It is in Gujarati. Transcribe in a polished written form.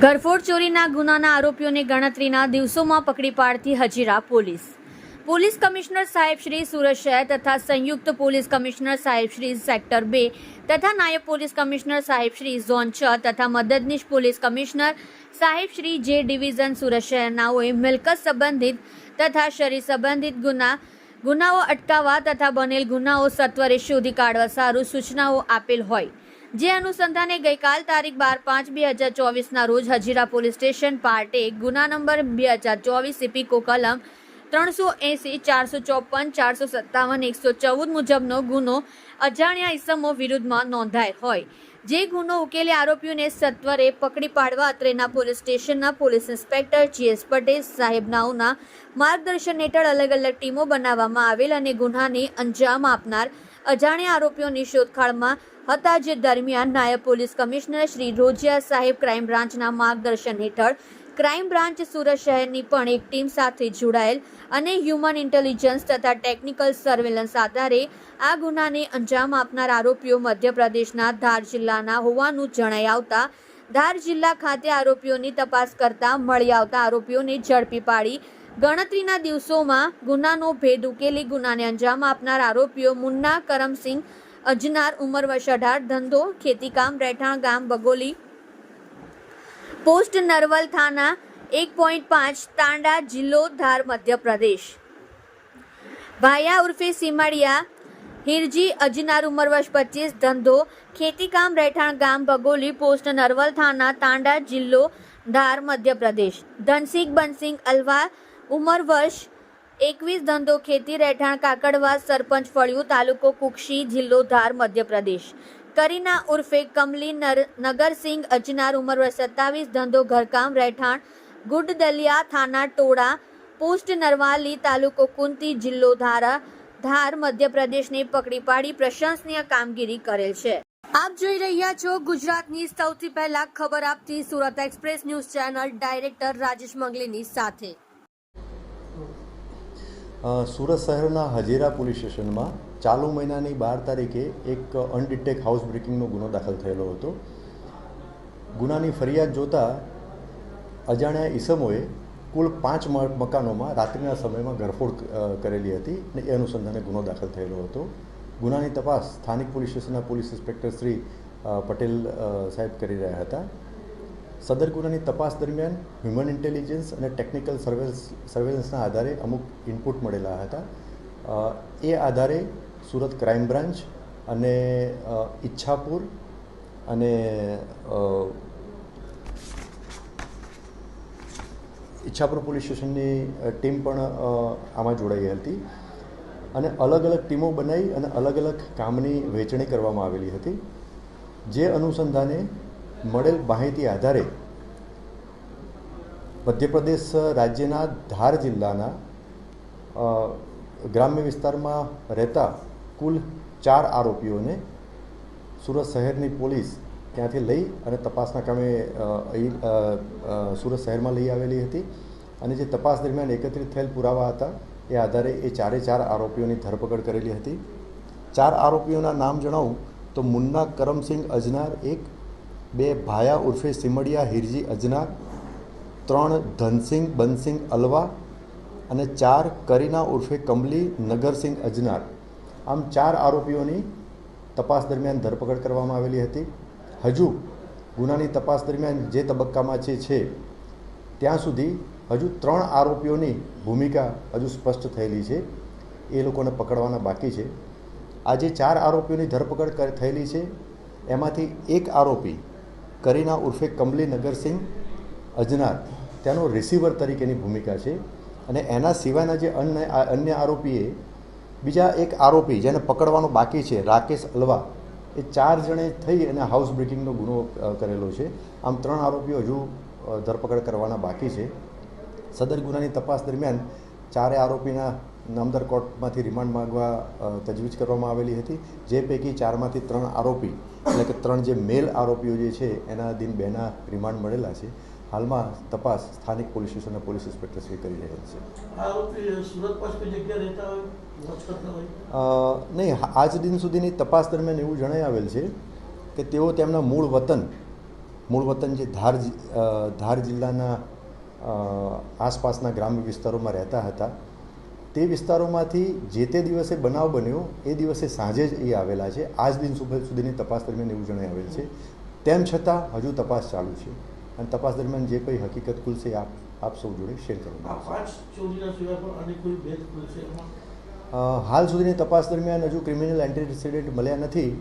ઘરફોડ ચોરીના ગુનાના આરોપીઓને ગણતરીના દિવસોમાં પકડી પાડતી હજીરા પોલીસ. પોલીસ કમિશનર સાહેબ શ્રી સુરત શહેર તથા સંયુક્ત પોલીસ કમિશનર સાહેબ શ્રી સેક્ટર 2 તથા નાયબ પોલીસ કમિશનર સાહેબ શ્રી ઝોન 6 તથા મદદનીશ પોલીસ કમિશનર સાહેબ શ્રી જે ડિવિઝન સુરત શહેરનાઓએ મિલકત સંબંધિત તથા શરીર સંબંધિત ગુનાઓ અટકાવવા તથા બનેલ ગુનાઓ સત્વરે શોધી કાઢવા સારું સૂચનાઓ આપેલ હોય, જે અનુસંધાને ગઈકાલ તારીખ 12/5/2024 રોજ હજીરા પોલીસ સ્ટેશન પાર્ટ 1 ગુના નંબર 2024 ઇપીકો કલમ 380, 454, 457, 114 મુજબનો ગુનો અજાણ્યા ઇસમો વિરુદ્ધમાં નોંધાયેલ હોય, જે ગુનો ઉકેલી આરોપીઓને સત્વરે પકડી પાડવા અત્રેના પોલીસ સ્ટેશનના પોલીસ ઇન્સ્પેક્ટર GS પટેલ સાહેબનાઓના માર્ગદર્શન હેઠળ અલગ અલગ ટીમો બનાવવામાં આવેલ અને ગુનાને અંજામ આપનાર અજાણ્યા આરોપીઓની શોધખોળમાં હતા, જે દરમિયાન નાયબ પોલીસ કમિશનર શ્રી રોજિયા સાહેબ ક્રાઇમ બ્રાન્ચના માર્ગદર્શન હેઠળ ક્રાઇમ બ્રાન્ચ સુરત શહેરની પણ એક ટીમ સાથે જોડાયેલ અને હ્યુમન ઇન્ટેલિજન્સ તથા ટેકનિકલ સર્વેલન્સ આધારે આ ગુનાને અંજામ આપનાર આરોપીઓ મધ્યપ્રદેશના ધાર જિલ્લાના હોવાનું જણાઈ આવતા ધાર જિલ્લા ખાતે આરોપીઓની તપાસ કરતા મળી આવતા આરોપીઓને ઝડપી પાડી ગણતરીના દિવસોમાં ગુનાનો ભેદ ઉકેલી ગુનાને અંજામ આપનાર આરોપીઓ મુન્ના કરમસિંહ અજનાર, ઉંમર વર્ષ 18, ધંધો ખેતીકામ, રહેઠાણ ગામ બગોલી, પોસ્ટ નરવલ, થાના 1.5, તાંડા, જિલ્લો ધાર, મધ્યપ્રદેશ. ભાયા ઉર્ફે સીમાડિયા હિરજી અજનાર, ઉંમર વર્ષ 25, ધંધો ખેતીકામ, રહેઠાણ ગામ બગોલી, પોસ્ટ નરવલ, થાના તાંડા, જિલ્લો ધાર, મધ્યપ્રદેશ. ધનસિંહ બનસિંહ અલવા, ઉંમર વર્ષ 21, ધંધો ખેતી, રહેઠાણ કાકડવા, સરપંચ ફળિયું, તાલુકો કુક્ષી, જિલ્લો ધાર, મધ્યપ્રદેશ. કરીના ઉર્ફે કમલી નગરસિંહ અજનાર, ઉંમર વર્ષ 27, ધંધો ઘરકામ, રહેઠાણ ગુડદલિયા, થાના ટોડા, પોસ્ટ નરવાલી, તાલુકો કુંતી, જિલ્લો ધાર, મધ્યપ્રદેશને પકડી પાડી પ્રશંસનીય કામગીરી કરેલ છે. આપ જોઈ રહ્યા છો ગુજરાતની સૌથી પહેલા ખબર આપતી Surat express news channel director Rajesh મંગલીની સાથે. સુરત શહેરના હજીરા પોલીસ સ્ટેશનમાં ચાલુ મહિનાની 12 તારીખે એક અનડિટેક હાઉસ બ્રેકિંગનો ગુનો દાખલ થયેલો હતો. ગુનાની ફરિયાદ જોતા અજાણ્યા ઈસમોએ કુલ 5 મકાનોમાં રાત્રિના સમયમાં ઘરફોડ કરેલી હતી અને એ અનુસંધાને ગુનો દાખલ થયેલો હતો. ગુનાની તપાસ સ્થાનિક પોલીસ સ્ટેશનના પોલીસ ઇન્સ્પેક્ટર શ્રી પટેલ સાહેબ કરી રહ્યા હતા. સદર ગુનાની તપાસ દરમિયાન હ્યુમન ઇન્ટેલિજન્સ અને ટેકનિકલ સર્વેલન્સના આધારે અમુક ઇનપુટ મળેલા હતા. એ આધારે સુરત ક્રાઇમ બ્રાન્ચ અને ઈચ્છાપુર અને ઈચ્છાપુર પોલીસ સ્ટેશનની ટીમ પણ આમાં જોડાઈ હતી અને અલગ અલગ ટીમો બનાવી અને અલગ અલગ કામની વહેંચણી કરવામાં આવેલી હતી. જે અનુસંધાને મળેલ માહિતી આધારે મધ્યપ્રદેશ રાજ્યના ધાર જિલ્લાના ગ્રામ્ય વિસ્તારમાં રહેતા કુલ 4 આરોપીઓને સુરત શહેરની પોલીસ ત્યાંથી લઈ અને તપાસના કામે સુરત શહેરમાં લઈ આવેલી હતી અને જે તપાસ દરમિયાન એકત્રિત થયેલ પુરાવા હતા એ આધારે એ 4 આરોપીઓની ધરપકડ કરેલી હતી. 4 આરોપીઓના નામ જણાવું તો મુન્ના કરમસિંહ અજનાર 1, 2 ભાયા ઉર્ફે સીમડિયા હિરજી અજનાર, 3 ધનસિંહ બનસિંહ અલવા અને 4 કરીના ઉર્ફે કમલી નગરસિંહ અજનાર. આમ 4 આરોપીઓની તપાસ દરમિયાન ધરપકડ કરવામાં આવેલી હતી. હજુ ગુનાની તપાસ દરમિયાન જે તબક્કામાં છે ત્યાં સુધી હજુ 3 આરોપીઓની ભૂમિકા હજુ સ્પષ્ટ થયેલી છે. એ લોકોને પકડવાના બાકી છે. આજે 4 આરોપીઓની ધરપકડ થયેલી છે. એમાંથી એક આરોપી કરીના ઉર્ફે કમલી નગરસિંહ અજનાર ત્યાંનો રિસીવર તરીકેની ભૂમિકા છે અને એના સિવાયના જે અન્ય આરોપીએ બીજા એક આરોપી જેને પકડવાનો બાકી છે રાકેશ અલવા, એ 4 જણે થઈ અને હાઉસ બ્રેકિંગનો ગુનો કરેલો છે. આમ 3 આરોપીઓ હજુ ધરપકડ કરવાના બાકી છે. સદર ગુનાની તપાસ દરમિયાન 4 આરોપીના નામદાર કોર્ટમાંથી રિમાન્ડ માંગવા તજવીજ કરવામાં આવેલી હતી. જે પૈકી 4માંથી 3 આરોપી એટલે કે 3 જે મેલ આરોપીઓ જે છે એના દિન 2ના રિમાન્ડ મળેલા છે. હાલમાં તપાસ સ્થાનિક પોલીસ સ્ટેશનના પોલીસ ઇન્સ્પેક્ટર શ્રી કરી રહ્યા છે. નહીં, આજ દિન સુધીની તપાસ દરમિયાન એવું જણાઈ આવેલ છે કે તેઓ તેમના મૂળ વતન મૂળ વતન જે ધાર જિલ્લાના આસપાસના ગ્રામ્ય વિસ્તારોમાં રહેતા હતા. તે વિસ્તારોમાંથી જે તે દિવસે બનાવ બન્યો એ દિવસે સાંજે જ એ આવેલા છે. આજ દિન સુધીની તપાસ દરમિયાન એવું જણાઈ આવેલ છે. તેમ છતાં હજુ તપાસ ચાલુ છે અને તપાસ દરમિયાન જે કોઈ હકીકત ખુલશે આપ સૌ જોડે શેર કરવામાં આવશે. હાલ સુધીની તપાસ દરમિયાન હજુ ક્રિમિનલ એન્ટિસિડન્ટ મળ્યા નથી.